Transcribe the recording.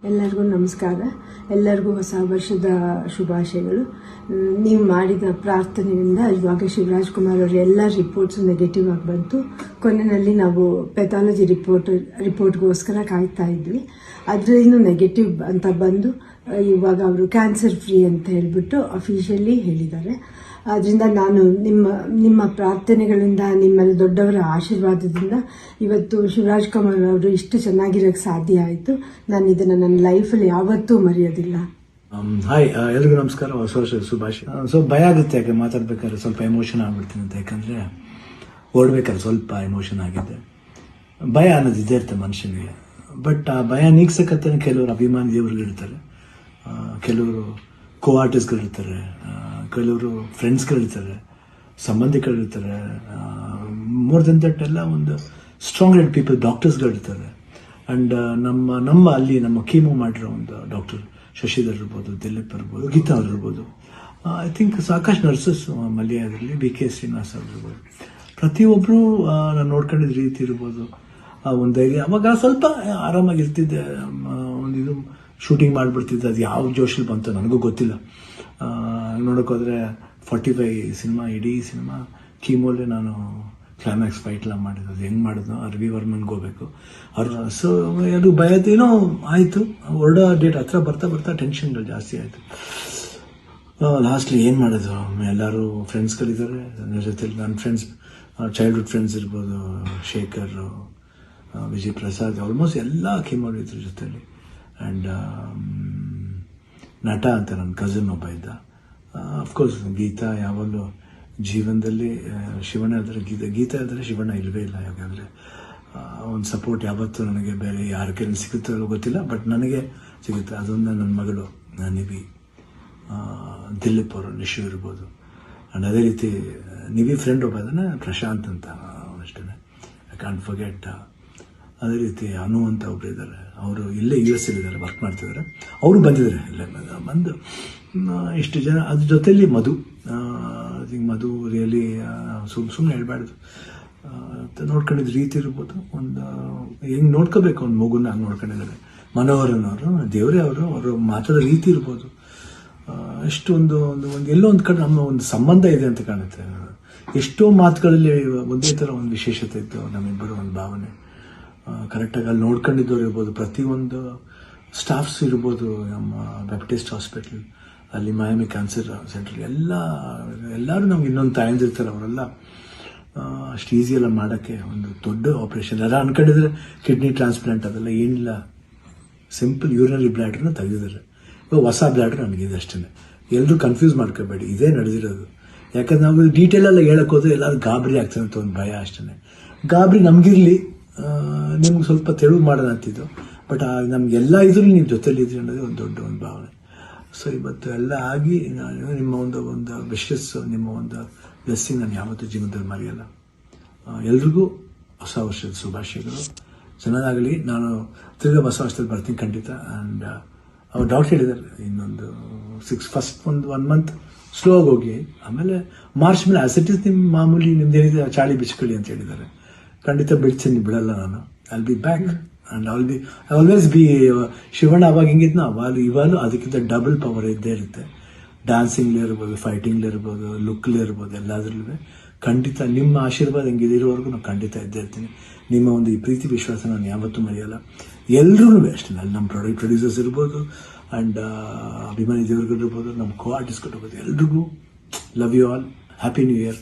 ಎಲ್ಲರಿಗೂ ನಮಸ್ಕಾರ. ಎಲ್ಲರಿಗೂ ಹೊಸ ವರ್ಷದ ಶುಭಾಶಯಗಳು. ನೀವು ಮಾಡಿದ ಪ್ರಾರ್ಥನೆಯಿಂದ ಇವಾಗ ಶಿವರಾಜ್ ಕುಮಾರ್ ಅವರ ಎಲ್ಲ ರಿಪೋರ್ಟ್ಸ್ ನೆಗೆಟಿವ್ ಆಗಿ ಬಂತು. ಕೊನೆಯಲ್ಲಿ ನಾವು ಪೆಥಾಲಜಿ ರಿಪೋರ್ಟ್ಗೋಸ್ಕರ ಕಾಯ್ತಾ ಇದ್ವಿ. ಅದರಲ್ಲೂ ನೆಗೆಟಿವ್ ಅಂತ ಬಂದು ಇವಾಗ ಅವರು ಕ್ಯಾನ್ಸರ್ ಫ್ರೀ ಅಂತ ಹೇಳಿಬಿಟ್ಟು ಅಫಿಷಿಯಲಿ ಹೇಳಿದ್ದಾರೆ. ಆದ್ದರಿಂದ ನಾನು ನಿಮ್ಮ ಪ್ರಾರ್ಥನೆಗಳಿಂದ, ನಿಮ್ಮಲ್ಲಿ ದೊಡ್ಡವರ ಆಶೀರ್ವಾದದಿಂದ ಇವತ್ತು ಶಿವರಾಜ್ ಕುಮಾರ್ ಅವರು ಇಷ್ಟು ಚೆನ್ನಾಗಿರೋಕ್ಕೆ ಸಾಧ್ಯ ಆಯಿತು. ನಾನು ಇದನ್ನು ನನ್ನ ಲೈಫಲ್ಲಿ ಯಾವತ್ತೂ ಮರೆಯೋದಿಲ್ಲ. ಹಾಯ್, ಎಲ್ರಿಗೂ ನಮಸ್ಕಾರ, ಹೊಸ ವರ್ಷದ ಶುಭಾಶಯ. ಸೊ ಭಯ ಆಗುತ್ತೆ, ಯಾಕೆ ಮಾತಾಡ್ಬೇಕಾದ್ರೆ ಸ್ವಲ್ಪ ಎಮೋಷನ್ ಆಗ್ಬಿಡ್ತೀನಿ ಅಂತ. ಯಾಕಂದರೆ ಓಡ್ಬೇಕಾದ್ರೆ ಸ್ವಲ್ಪ ಎಮೋಷನ್ ಆಗಿದೆ. ಭಯ ಅನ್ನೋದು ಇದ್ದೇ ಇರುತ್ತೆ ಮನುಷ್ಯನಿಗೆ. ಬಟ್ ಆ ಭಯ ನೀಗ್ಸಕ್ಕಂತ ಕೆಲವರು ಅಭಿಮಾನಿ ದೇವರುಗಳಿರ್ತಾರೆ, ಕೆಲವರು ಕೋ ಆರ್ಟಿಸ್ಟ್ಗಳಿರ್ತಾರೆ, ಕೆಲವರು ಫ್ರೆಂಡ್ಸ್ಗಳಿರ್ತಾರೆ, ಸಂಬಂಧಿಕರಿರ್ತಾರೆ. ಮೋರ್ ದೆನ್ ದಟ್ ಎಲ್ಲ ಒಂದು ಸ್ಟ್ರಾಂಗ್ ಹೆಡ್ ಪೀಪಲ್, ಡಾಕ್ಟರ್ಸ್ಗಳಿರ್ತಾರೆ. ಆ್ಯಂಡ್ ನಮ್ಮ ಅಲ್ಲಿ ನಮ್ಮ ಕೀಮೋ ಮಾಡಿರೋ ಒಂದು ಡಾಕ್ಟರ್ ಶಶಿಧರ್ ಇರ್ಬೋದು, ದಿಲೀಪ್ ಇರ್ಬೋದು, ಗೀತಾ ಅವ್ರು ಇರ್ಬೋದು, ಐ ಥಿಂಕ್ ಸಾಕಷ್ಟು ನರ್ಸಸ್ ಮಲ್ಯದಲ್ಲಿ ಬಿ ಕೆ ಶ್ರೀನಿವಾಸ್ ಅವ್ರು ಇರ್ಬೋದು. ಪ್ರತಿಯೊಬ್ಬರು ನಾನು ನೋಡ್ಕೊಂಡಿದ್ದ ರೀತಿ ಇರ್ಬೋದು, ಒಂದು ಅವಾಗ ಸ್ವಲ್ಪ ಆರಾಮಾಗಿರ್ತಿದ್ದೆ. ಇದು ಶೂಟಿಂಗ್ ಮಾಡಿಬಿಡ್ತಿದ್ದೆ. ಅದು ಯಾವ ಜೋಶಲ್ಲಿ ಬಂತು ನನಗೂ ಗೊತ್ತಿಲ್ಲ. ನೋಡೋಕ್ಕೋದ್ರೆ 45 ಸಿನಿಮಾ, ಇಡೀ ಸಿನಿಮಾ ಕೀಮೋಲ್ಲೇ ನಾನು ಕ್ಲೈಮ್ಯಾಕ್ಸ್ ಫೈಟ್ಲ ಮಾಡಿದ್ದು. ಅದು ಹೆಂಗೆ ಮಾಡಿದ್ನೋ ರವಿ ವರ್ಮನ್ಗೆ ಹೋಗ್ಬೇಕು ಅವ್ರು. ಸೊ ಅದು ಭಯದೇನೋ ಆಯಿತು. ಹೊರಡೋ ಡೇಟ್ ಹತ್ರ ಬರ್ತಾ ಟೆನ್ಷನ್ಗಳು ಜಾಸ್ತಿ ಆಯಿತು. ಲಾಸ್ಟ್ಲಿ ಏನು ಮಾಡೋದು, ಎಲ್ಲರೂ ಫ್ರೆಂಡ್ಸ್ಗಳಿದ್ದಾರೆ ನನ್ನ ಜೊತೆಲಿ. ನನ್ನ ಫ್ರೆಂಡ್ಸ್, ಚೈಲ್ಡ್ಹುಡ್ ಫ್ರೆಂಡ್ಸ್ ಇರ್ಬೋದು, ಶೇಖರ್, ವಿಜಯ್ ಪ್ರಸಾದ್, ಆಲ್ಮೋಸ್ಟ್ ಎಲ್ಲ ಕೀಮೋಡಿದ್ರ ಜೊತೆಲಿ. ಆ್ಯಂಡ್ ನಟ ಅಂತ ನನ್ನ ಕಸಿನ್ ಒಬ್ಬ ಇದ್ದ. ಅಫ್ಕೋರ್ಸ್ ಗೀತಾ ಯಾವಾಗಲೂ ಜೀವನದಲ್ಲಿ ಶಿವಣ್ಣ ಇಲ್ದರೆ ಗೀತಾ ಇಲ್ದರೆ ಶಿವಣ್ಣ ಇಲ್ಲವೇ ಇಲ್ಲ. ಯಾಕಂದರೆ ಒಂದು ಸಪೋರ್ಟ್ ಯಾವತ್ತೂ ನನಗೆ ಬೇರೆ ಯಾರ ಕೈಯಲ್ಲಿ ಸಿಗುತ್ತೋ ಗೊತ್ತಿಲ್ಲ, ಬಟ್ ನನಗೆ ಸಿಗುತ್ತೆ. ಅದೊಂದು ನನ್ನ ಮಗಳು ನಿವಿ, ದಿಲೀಪ್ ಅವರು, ನಿಶು ಇರ್ಬೋದು. ಆ್ಯಂಡ್ ಅದೇ ರೀತಿ ನಿವಿ ಫ್ರೆಂಡ್ ಒಬ್ಬ ಅದನ್ನು ಪ್ರಶಾಂತ್ ಅಂತ ಅಷ್ಟೇ, ಐ ಕಾಂಟ್ ಫರ್ಗೆಟ್. ಅದೇ ರೀತಿ ಅನು ಅಂತ ಒಬ್ಬರು ಇದ್ದಾರೆ, ಅವರು ಇಲ್ಲೇ US ಇದ್ದಾರೆ, ವರ್ಕ್ ಮಾಡ್ತಿದ್ದಾರೆ. ಅವರು ಬಂದಿದ್ದಾರೆ, ಇಲ್ಲೇ ಬಂದು ಇಷ್ಟು ಜನ. ಅದ್ರ ಜೊತೆಲಿ ಮಧು ರಿಯಲಿ ಸುಮ್ಮನೆ ಹೇಳ್ಬಾರ್ದು, ನೋಡ್ಕೊಂಡಿದ್ದ ರೀತಿ ಇರ್ಬೋದು. ಒಂದು ಹೆಂಗೆ ನೋಡ್ಕೋಬೇಕು ಒಂದು ಮಗುನ ಹಂಗೆ ನೋಡ್ಕೊಂಡಿದ್ದಾರೆ. ಮನೋಹರನವರು, ದೇವರೇ ಅವರು ಮಾತಾಡೋ ರೀತಿ ಇರ್ಬೋದು, ಎಷ್ಟು ಒಂದು ಎಲ್ಲೋ ಒಂದು ಕಡೆ ನಮ್ಮ ಒಂದು ಸಂಬಂಧ ಇದೆ ಅಂತ ಕಾಣುತ್ತೆ. ಎಷ್ಟೋ ಮಾತುಗಳಲ್ಲಿ ಒಂದೇ ಥರ ಒಂದು ವಿಶೇಷತೆ ಇತ್ತು ನಮ್ಮಿಬ್ಬರು, ಒಂದು ಭಾವನೆ. ಕರೆಕ್ಟಾಗಿ ಅಲ್ಲಿ ನೋಡ್ಕೊಂಡಿದ್ದವ್ರು ಇರ್ಬೋದು, ಪ್ರತಿಯೊಂದು ಸ್ಟಾಫ್ಸ್ ಇರ್ಬೋದು, ನಮ್ಮ ಬ್ಯಾಪ್ಟಿಸ್ಟ್ ಹಾಸ್ಪಿಟಲ್ ಅಲ್ಲಿ, ಮಯಾಮಿ ಕ್ಯಾನ್ಸರ್ ಸೆಂಟರ್, ಎಲ್ಲರೂ ನಮ್ಗೆ ಇನ್ನೊಂದು ತಾಯಂದಿರ್ತಾರೆ. ಅವರೆಲ್ಲ ಅಷ್ಟು ಈಸಿಯೆಲ್ಲ ಮಾಡೋಕ್ಕೆ ಒಂದು ದೊಡ್ಡ ಆಪ್ರೇಷನ್. ಎಲ್ಲ ಅನ್ಕೊಂಡಿದ್ರೆ ಕಿಡ್ನಿ ಟ್ರಾನ್ಸ್ಪ್ಲಾಂಟ್ ಅದೆಲ್ಲ ಏನಿಲ್ಲ, ಸಿಂಪಲ್ ಯೂರಿನರಿ ಬ್ಲ್ಯಾಡ್ರನ್ನ ತೆಗೆದಿದ್ದಾರೆ. ಇವಾಗ ಹೊಸ ಬ್ಲ್ಯಾಡ್ರ್ ನನಗಿದೆ ಅಷ್ಟೇ. ಎಲ್ಲರೂ ಕನ್ಫ್ಯೂಸ್ ಮಾಡ್ಕೋಬೇಡಿ, ಇದೇ ನಡೆದಿರೋದು. ಯಾಕಂದ್ರೆ ನಾವು ಡೀಟೇಲೆಲ್ಲ ಹೇಳಕ್ಕೆ ಹೋದ್ರೆ ಎಲ್ಲರೂ ಗಾಬರಿ ಆಗ್ತದೆ ಅಂತ ಒಂದು ಭಯ ಅಷ್ಟೇ. ಗಾಬರಿ ನಮಗಿರಲಿ, ನಿಮ್ಗೆ ಸ್ವಲ್ಪ ತೆಳುವು ಮಾಡೋಣ ಅಂತಿದ್ದು. ಬಟ್ ನಮಗೆಲ್ಲ ಇದ್ರೂ ನೀವು ಜೊತೆಲಿದ್ರಿ ಅನ್ನೋದೇ ಒಂದು ದೊಡ್ಡ ಒಂದು ಭಾವನೆ. ಸೊ ಇವತ್ತು ಎಲ್ಲ ಆಗಿ ನಿಮ್ಮ ಒಂದು ವಿಶಸ್, ನಿಮ್ಮ ಒಂದು ಬ್ಲೆಸ್ಸಿಂಗ್ ನಾನು ಯಾವತ್ತೂ ಜೀವನದಲ್ಲಿ ಮರೆಯಲ್ಲ. ಎಲ್ರಿಗೂ ಹೊಸ ವರ್ಷದ ಶುಭಾಶಯಗಳು. ಚೆನ್ನಾಗಲಿ. ನಾನು ತಿರ್ಗಾ ಹೊಸ ವರ್ಷದಲ್ಲಿ ಬರ್ತೀನಿ ಖಂಡಿತ. ಆ್ಯಂಡ್ ಅವ್ರು ಡಾಕ್ಟರ್ ಹೇಳಿದ್ದಾರೆ, ಇನ್ನೊಂದು ಫಸ್ಟ್ ಒಂದು 1 ಮಂತ್ ಸ್ಲೋ ಆಗಿ ಹೋಗಿ, ಆಮೇಲೆ ಮಾರ್ಚ್ ಮೇಲೆ ಆಸಿಟಿಸ್ ನಿಮ್ಮ ಮಾಮೂಲಿ ನಿಮ್ದೇನಿದೆ ಚಾಳಿ ಬಿಚ್ಕೊಳ್ಳಿ ಅಂತ ಹೇಳಿದ್ದಾರೆ. ಖಂಡಿತ ಬಿಡ್ತೀನಿ, ಬಿಡಲ್ಲ ನಾನು. I'll be back and always B Shivanna. ಅವಾಗ ಹೆಂಗಿದ್ನೋ ಇವಾಗಲೂ ಅದಕ್ಕಿಂತ ಡಬಲ್ ಪವರ್ ಇದ್ದೇ ಇರುತ್ತೆ. ಡ್ಯಾನ್ಸಿಂಗ್ಲೇ ಇರ್ಬೋದು, ಫೈಟಿಂಗ್ಲೇ ಇರ್ಬೋದು, ಲುಕ್ಲೇ ಇರ್ಬೋದು, ಎಲ್ಲದ್ರಲ್ಲೂ ಖಂಡಿತ ನಿಮ್ಮ ಆಶೀರ್ವಾದ ಹೆಂಗಿದೆ ಇರೋವರೆಗೂ ನಾನು ಖಂಡಿತ ಇದ್ದೇ ಇರ್ತೀನಿ. ನಿಮ್ಮ ಒಂದು ಈ ಪ್ರೀತಿ ವಿಶ್ವಾಸ ನಾನು ಯಾವತ್ತೂ ಮರೆಯಲ್ಲ. ಎಲ್ಲರೂ ಅಷ್ಟೇ, ಅಲ್ಲಿ ನಮ್ಮ ಪ್ರೊಡ್ಯೂಸರ್ಸ್ ಇರ್ಬೋದು, ಆ್ಯಂಡ್ ಅಭಿಮಾನಿ ದೇವರುಗಳಿರ್ಬೋದು, ನಮ್ಮ ಕೋ ಆರ್ಟಿಸ್ಟ್ಗಳಿರ್ಬೋದು, ಎಲ್ರಿಗೂ love you all. Happy new year.